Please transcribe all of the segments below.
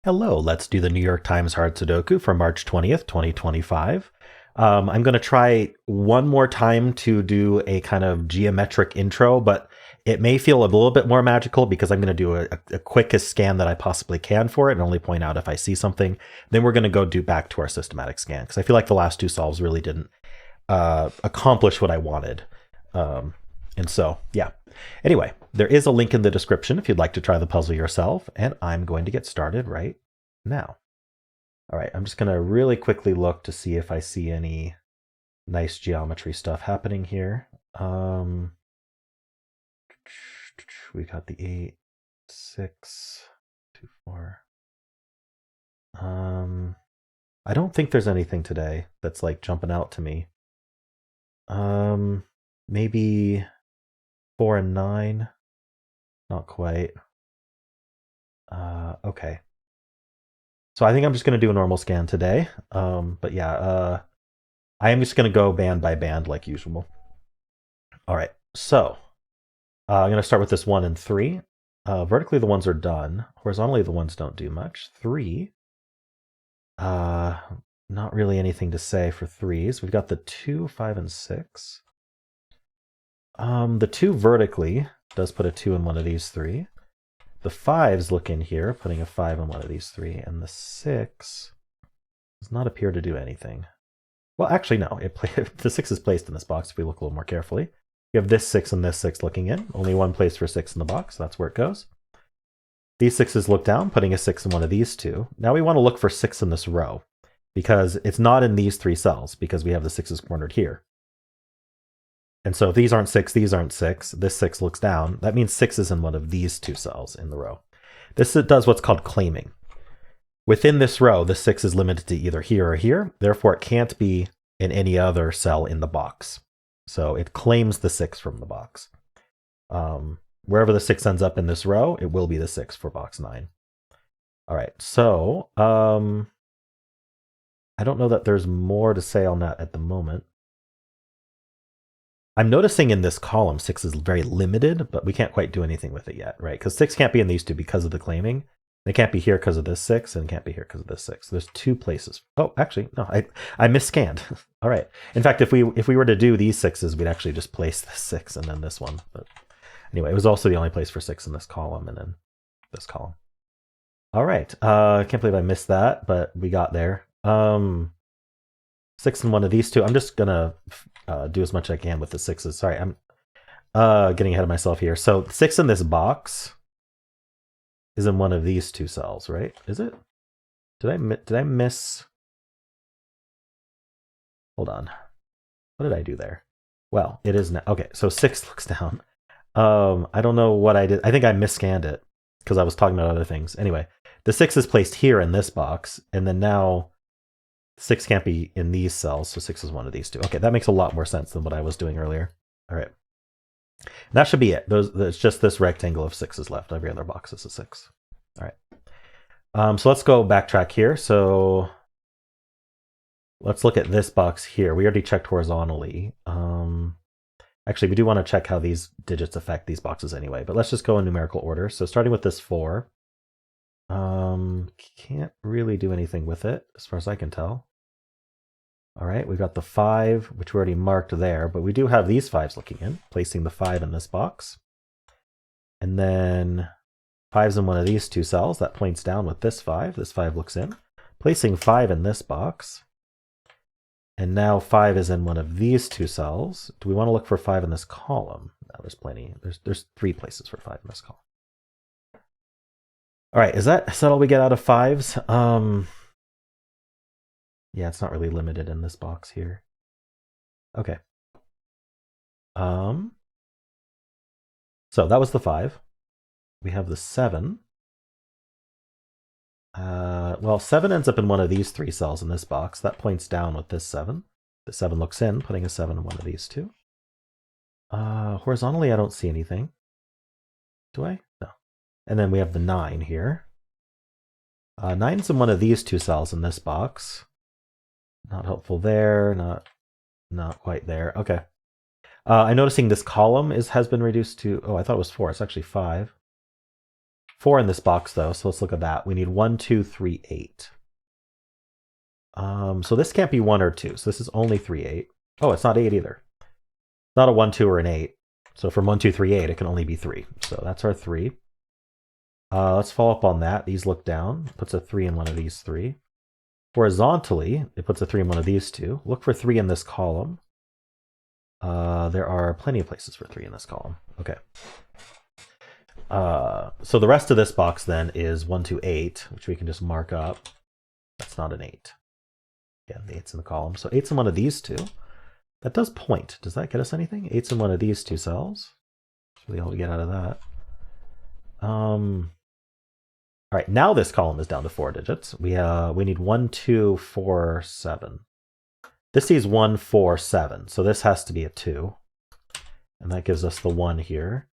Hello, let's do the New York Times Hard Sudoku for March 20th, 2025. I'm going to try one more time to do a kind of geometric intro, but it may feel a little bit more magical because I'm going to do a quickest scan that I possibly can for it and only point out if I see something. Then we're going to go back to our systematic scan because I feel like the last two solves really didn't accomplish what I wanted. And so, yeah. Anyway, there is a link in the description if you'd like to try the puzzle yourself, and I'm going to get started right now. All right, I'm just going to really quickly look to see if I see any nice geometry stuff happening here. We got the 8, 6, 2, 4. I don't think there's anything today that's like jumping out to me. Maybe 4 and 9. Not quite. Okay. So I think I'm just going to do a normal scan today. But yeah, I am just going to go band by band like usual. All right. So I'm going to start with this 1 and 3. Vertically, the ones are done. Horizontally, the ones don't do much. 3. Not really anything to say for 3s. We've got the 2, 5, and 6. The 2 vertically does put a 2 in one of these 3. The 5s look in here, putting a 5 in one of these 3. And the 6 does not appear to do anything. Well, actually, no. The 6 is placed in this box if we look a little more carefully. You have this 6 and this 6 looking in. Only one place for 6 in the box. That's where it goes. These 6s look down, putting a 6 in one of these 2. Now we want to look for 6 in this row because it's not in these 3 cells because we have the 6s cornered here. And so if these aren't 6, these aren't 6, this 6 looks down, that means 6 is in one of these 2 cells in the row. This does what's called claiming. Within this row, the 6 is limited to either here or here, therefore it can't be in any other cell in the box. So it claims the 6 from the box. Wherever the 6 ends up in this row, it will be the 6 for box 9. All right, so I don't know that there's more to say on that at the moment. I'm noticing in this column 6 is very limited, but we can't quite do anything with it yet, right? Because 6 can't be in these 2 because of the claiming. They can't be here because of this 6, and can't be here because of this 6. There's 2 places. Oh, actually, no, I misscanned. All right. In fact, if we were to do these 6s, we'd actually just place this 6 and then this one. But anyway, it was also the only place for 6 in this column and then this column. All right. I can't believe I missed that, but we got there. 6 in one of these 2. I'm just gonna do as much as I can with the 6s. Sorry, I'm getting ahead of myself here. So 6 in this box is in one of these 2 cells, right? Is it? Did I miss? Hold on. What did I do there? Well, it is now. Okay, so 6 looks down. I don't know what I did. I think I misscanned it because I was talking about other things. Anyway, the 6 is placed here in this box, and then now 6 can't be in these cells, so 6 is one of these 2. Okay, that makes a lot more sense than what I was doing earlier. All right. That should be it. It's just this rectangle of 6s left. Every other box is a 6. All right. So let's go backtrack here. So let's look at this box here. We already checked horizontally. Actually, we do want to check how these digits affect these boxes anyway, but let's just go in numerical order. So starting with this 4. Can't really do anything with it as far as I can tell. All right, we've got the 5, which we already marked there, but we do have these 5s looking in, placing the 5 in this box. And then 5's in one of these 2 cells. That points down with this 5. This 5 looks in, placing 5 in this box. And now 5 is in one of these 2 cells. Do we want to look for 5 in this column? No, there's plenty. There's 3 places for 5 in this column. All right, is that all we get out of 5s? Yeah, it's not really limited in this box here. Okay. So that was the 5. We have the 7. Well, 7 ends up in one of these 3 cells in this box. That points down with this 7. The 7 looks in, putting a 7 in one of these 2. Horizontally, I don't see anything. Do I? No. And then we have the 9 here. 9's in one of these 2 cells in this box. Not helpful there. Not quite there. Okay. I'm noticing this column has been reduced to. Oh, I thought it was 4. It's actually 5. 4 in this box though, so let's look at that. We need 1, 2, 3, 8. So this can't be 1 or 2, so this is only 3, 8. Oh, it's not 8 either. It's not a 1, 2, or an 8. So from 1, 2, 3, 8, it can only be 3. So that's our 3. Let's follow up on that. These look down. Puts a 3 in one of these 3. Horizontally, it puts a 3 in one of these 2. Look for 3 in this column. There are plenty of places for 3 in this column. Okay. So the rest of this box then is 1, 2, 8, which we can just mark up. That's not an 8. Again, the 8's in the column. So 8's in one of these 2. That does point. Does that get us anything? 8's in one of these 2 cells. That's really all we get out of that. All right, now this column is down to 4 digits. We need 1, 2, 4, 7. This sees 1, 4, 7. So this has to be a 2. And that gives us the 1 here.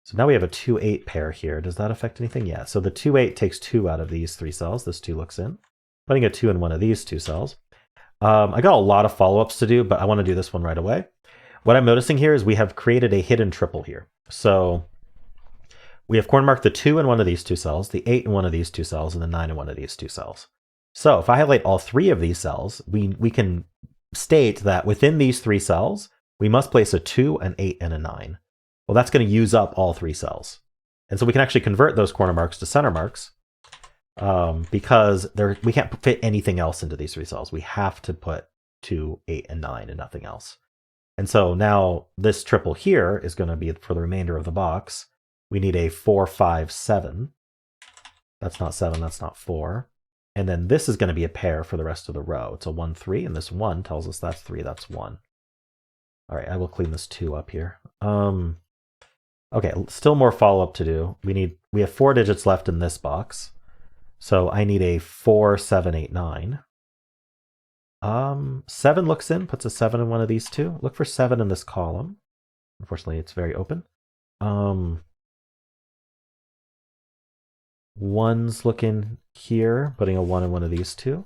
So now we have a 2, 8 pair here. Does that affect anything? Yeah. So the 2, 8 takes 2 out of these 3 cells. This 2 looks in. Putting a 2 in one of these 2 cells. I got a lot of follow-ups to do, but I want to do this one right away. What I'm noticing here is we have created a hidden triple here. So we have corner marked the 2 in one of these 2 cells, the 8 in one of these 2 cells, and the 9 in one of these 2 cells. So if I highlight all 3 of these cells, we can state that within these 3 cells, we must place a 2, an 8, and a 9. Well, that's going to use up all 3 cells. And so we can actually convert those corner marks to center marks because we can't fit anything else into these 3 cells. We have to put 2, 8, and 9 and nothing else. And so now this triple here is going to be for the remainder of the box. We need a 4, 5, 7. That's not 7, that's not 4. And then this is going to be a pair for the rest of the row. It's a 1, 3, and this 1 tells us that's 3, that's 1. All right, I will clean this 2 up here. Okay, still more follow-up to do. We have 4 digits left in this box. So I need a 4, 7, 8, 9. 7 looks in, puts a 7 in one of these 2. Look for 7 in this column. Unfortunately, it's very open. 1's looking here, putting a 1 in one of these 2.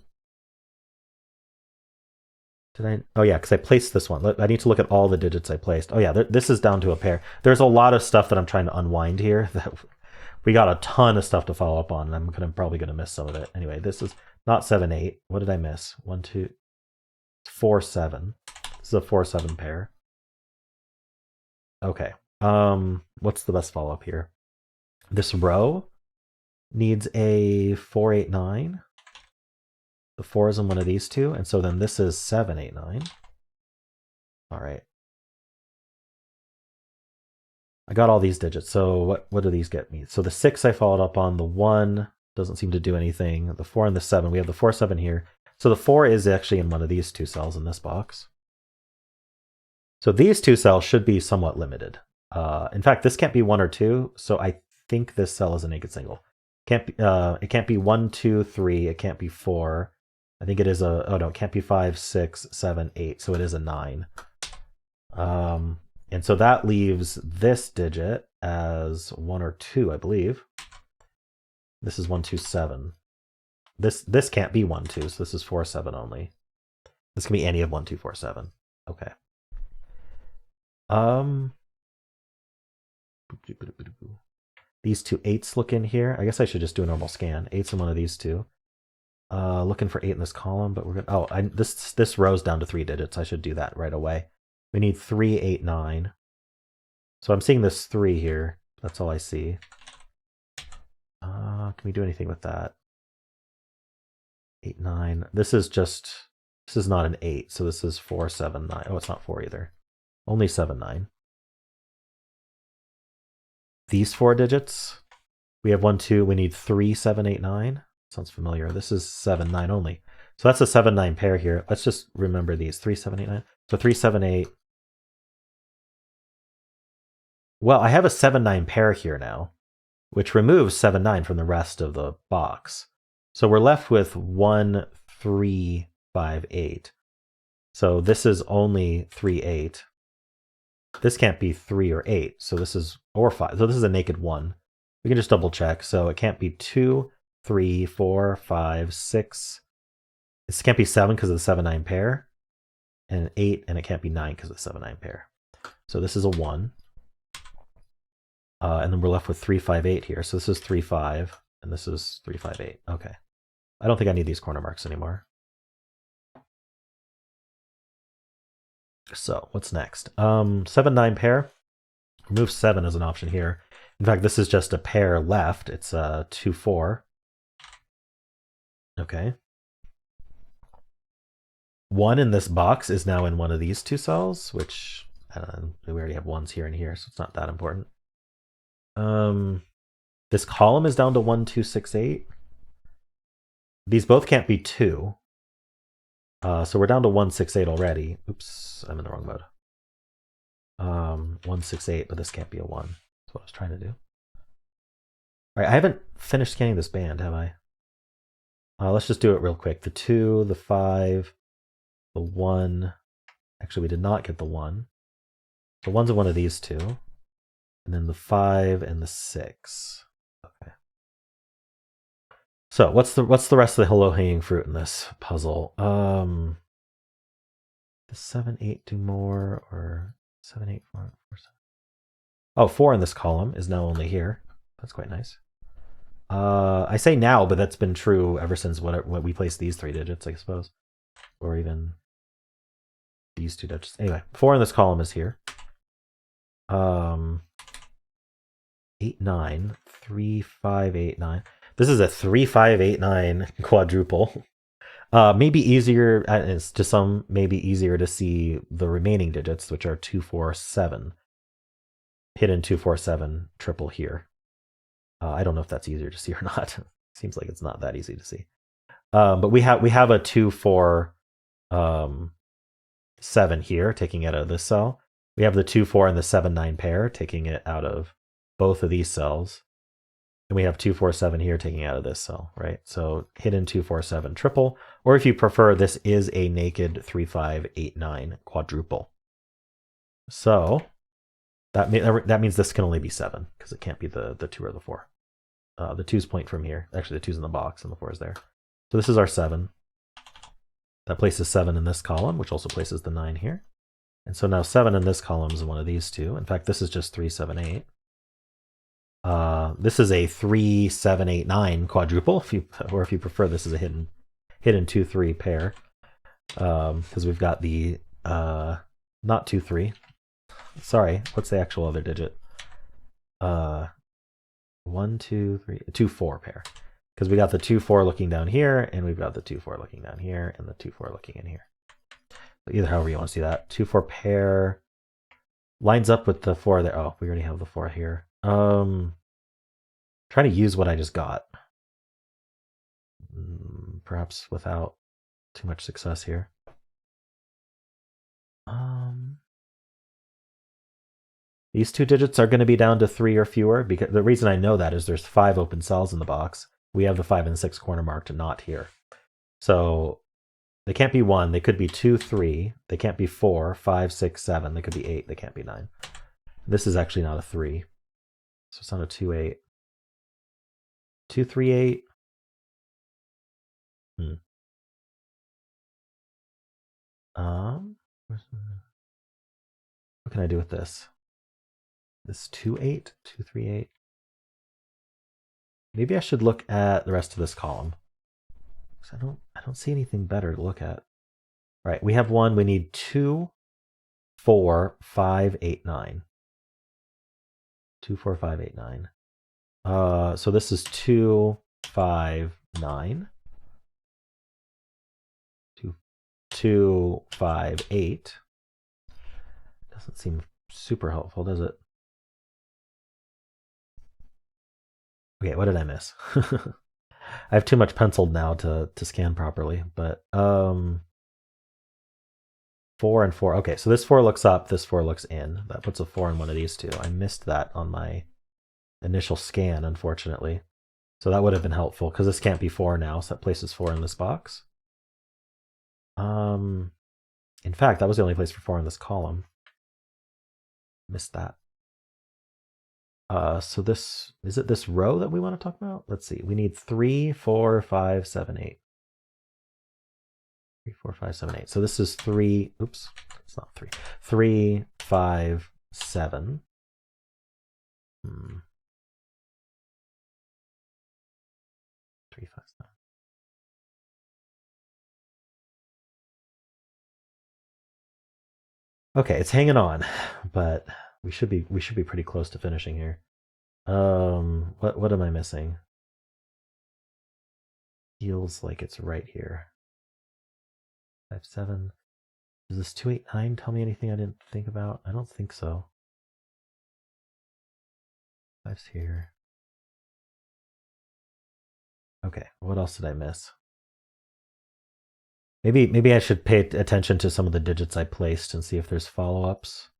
Oh yeah, because I placed this one. I need to look at all the digits I placed. Oh yeah, this is down to a pair. There's a lot of stuff that I'm trying to unwind here. We got a ton of stuff to follow up on, and I'm probably going to miss some of it. Anyway, this is not 7, 8. What did I miss? 1, 2, 4, 7. This is a 4, 7 pair. Okay. What's the best follow-up here? This row needs a 4, 8, 9. The 4 is in one of these 2, and so then this is 7, 8, 9. All right. I got all these digits, so what do these get me? So the 6 I followed up on, the 1 doesn't seem to do anything. The 4 and the 7, we have the 4, 7 here. So the 4 is actually in one of these 2 cells in this box. So these 2 cells should be somewhat limited. In fact, this can't be 1 or 2, so I think this cell is a naked single. It can't be 1, 2, 3, it can't be 4. I think it is it can't be 5, 6, 7, 8, so it is a 9. And so that leaves this digit as 1 or 2, I believe. This is 1, 2, 7. This can't be 1, 2, so this is 4, 7 only. This can be any of 1, 2, 4, 7. Okay. These 2 8s look in here. I guess I should just do a normal scan. 8's in one of these 2. Looking for 8 in this column, but we're gonna. This row's down to 3 digits. I should do that right away. We need 3, 8, 9. So I'm seeing this 3 here. That's all I see. Can we do anything with that? 8, 9. This is not an 8, so this is 4, 7, 9. Oh, it's not 4 either. Only 7, 9. These 4 digits, we have 1, 2. We need 3, 7, 8, 9. Sounds familiar. This is 7, 9 only. So that's a 7, 9 pair here. Let's just remember these. 3, 7, 8, 9. So 3, 7, 8. Well, I have a 7, 9 pair here now, which removes 7, 9 from the rest of the box. So we're left with 1, 3, 5, 8. So this is only 3, 8. This can't be 3 or 8. So this is, or 5. So this is a naked 1. We can just double check. So it can't be 2, 3, 4, 5, 6. This can't be 7 because of the 7, 9 pair. And 8, and it can't be 9 because of the 7, 9 pair. So this is a 1. And then we're left with 3, 5, 8 here. So this is 3, 5, and this is 3, 5, 8. Okay. I don't think I need these corner marks anymore. So what's next? 7, 9 pair. Remove 7 as an option here. In fact, this is just a pair left. It's 2, 4. Okay. 1 in this box is now in one of these two cells, which I don't know, we already have 1s here and here, so it's not that important. This column is down to 1, 2, 6, 8. These both can't be 2. So we're down to 1, 6, 8 already. Oops, I'm in the wrong mode. 1, 6, 8, but this can't be a 1. That's what I was trying to do. All right, I haven't finished scanning this band, have I? Let's just do it real quick. The 2, the 5, the 1. Actually, we did not get the 1. The 1's in one of these two. And then the 5 and the 6. Okay. So what's the rest of the low-hanging fruit in this puzzle? The 7, 8 do more, or 7, 8, 4, 4, 7. Oh, 4 in this column is now only here. That's quite nice. I say now, but that's been true ever since when we placed these 3 digits, I suppose. Or even these 2 digits. Anyway, 4 in this column is here. 8, 9, 3, 5, 8, 9. This is a 3, 5, 8, 9 quadruple. Maybe easier, to some, maybe easier to see the remaining digits, which are 2, 4, 7. Hidden 2, 4, 7 triple here. I don't know if that's easier to see or not. Seems like it's not that easy to see. But we have a 2, 4, 7 here, taking it out of this cell. We have the 2, 4 and the 7, 9 pair, taking it out of both of these cells. And we have 2, 4, 7 here, taking it out of this cell, right? So hidden 2, 4, 7 triple, or if you prefer, this is a naked 3, 5, 8, 9 quadruple. So that means this can only be 7, because it can't be the 2 or the 4. The 2's point from here. Actually, the 2's in the box, and the 4 is there. So this is our 7. That places 7 in this column, which also places the 9 here. And so now 7 in this column is one of these two. In fact, this is just 3, 7, 8. This is a 3, 7, 8, 9 quadruple, if you prefer, this is a hidden 2, 3 pair. Because we've got the not 2, 3. Sorry, what's the actual other digit? 1, 2, 3, 2, 4 pair. Because we got the 2, 4 looking down here, and we've got the 2, 4 looking down here, and the 2, 4 looking in here. But either however you want to see that. 2, 4 pair lines up with the 4 there. Oh, we already have the 4 here. Trying to use what I just got. Perhaps without too much success here. These 2 digits are going to be down to 3 or fewer, because the reason I know that is there's 5 open cells in the box. We have the 5 and 6 corner marked and not here. So they can't be 1. They could be 2, 3. They can't be 4, 5, 6, 7. They could be 8. They can't be 9. This is actually not a 3. So it's not a 2, 8. 2, 3, 8. What can I do with this? This 2, 8, 2, 3, 8. Maybe I should look at the rest of this column. I don't see anything better to look at. All right, we have 1. We need 2, 4, 5, 8, 9. 2, 4, 5, 8, 9. So this is 2, 5, 9. 2, 5, 8. Doesn't seem super helpful, does it? Okay, what did I miss? I have too much penciled now to scan properly, but 4 and 4. Okay, so this 4 looks up, this 4 looks in. That puts a 4 in one of these two. I missed that on my initial scan, unfortunately. So that would have been helpful, because this can't be 4 now, so that places 4 in this box. In fact, that was the only place for 4 in this column. Missed that. So this, is it this row that we want to talk about? Let's see. We need 3, 4, 5, 7, 8. 3, 4, 5, 7, 8. So this is 3. Oops, it's not 3. 3, 5, 7. 3, 5, 7. Okay, it's hanging on, but we should be pretty close to finishing here. What am I missing? Feels like it's right here. 5, 7. Does this 2, 8, 9 tell me anything I didn't think about? I don't think so. 5's here. Okay, what else did I miss? Maybe I should pay attention to some of the digits I placed and see if there's follow-ups.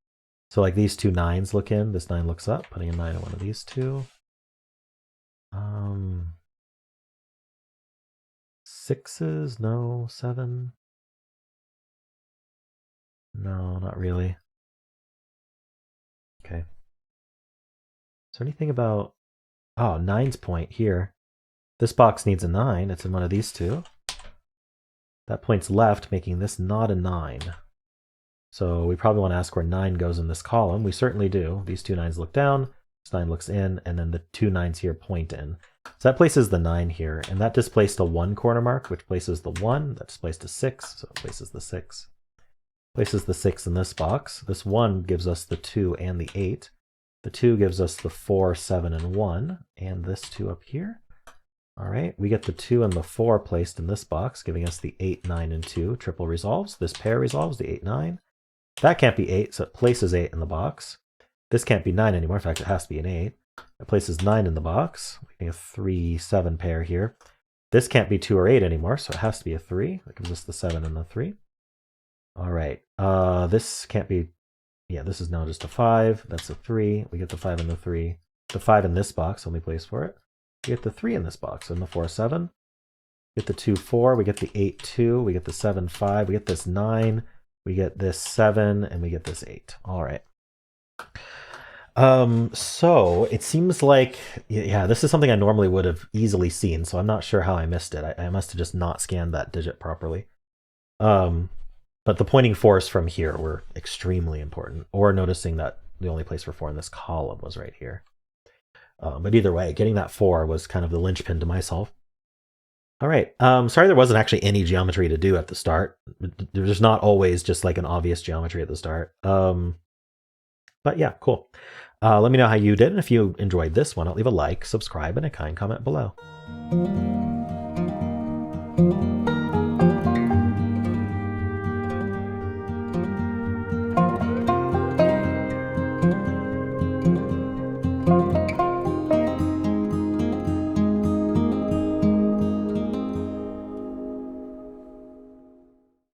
So like these 2 9s look in, this 9 looks up, putting a 9 in one of these 2. 6s, no. 7. No, not really. Okay. Is there anything about... Oh, 9's point here. This box needs a 9. It's in one of these 2. That point's left, making this not a 9. So we probably want to ask where 9 goes in this column. We certainly do. These 2 9s look down, this 9 looks in, and then the 2 9s here point in. So that places the 9 here, and that displaced a 1 corner mark, which places the 1. That displaced a 6, so it places the 6. Places the 6 in this box. This 1 gives us the 2 and the 8. The 2 gives us the 4, 7, and 1, and this 2 up here. All right, we get the 2 and the 4 placed in this box, giving us the 8, 9, and 2. Triple resolves. This pair resolves, the 8, 9. That can't be 8, so it places 8 in the box. This can't be 9 anymore. In fact, it has to be an 8. It places 9 in the box, making a 3, 7 pair here. This can't be 2 or 8 anymore, so it has to be a 3. That gives us the 7 and the 3. All right, this can't be... Yeah, this is now just a 5. That's a 3. We get the 5 and the 3. The 5 in this box, only place for it. We get the 3 in this box, and the 4, 7. We get the 2, 4. We get the 8, 2. We get the 7, 5. We get this 9. We get this 7, and we get this 8. All right. So it seems like, yeah, this is something I normally would have easily seen, so I'm not sure how I missed it. I must have just not scanned that digit properly. But the pointing fours from here were extremely important, or noticing that the only place for 4 in this column was right here. But either way, getting that 4 was kind of the linchpin to my solve. All right. Sorry there wasn't actually any geometry to do at the start. There's not always just like an obvious geometry at the start. But yeah, cool. Let me know how you did, and if you enjoyed this one, leave a like, subscribe, and a kind comment below.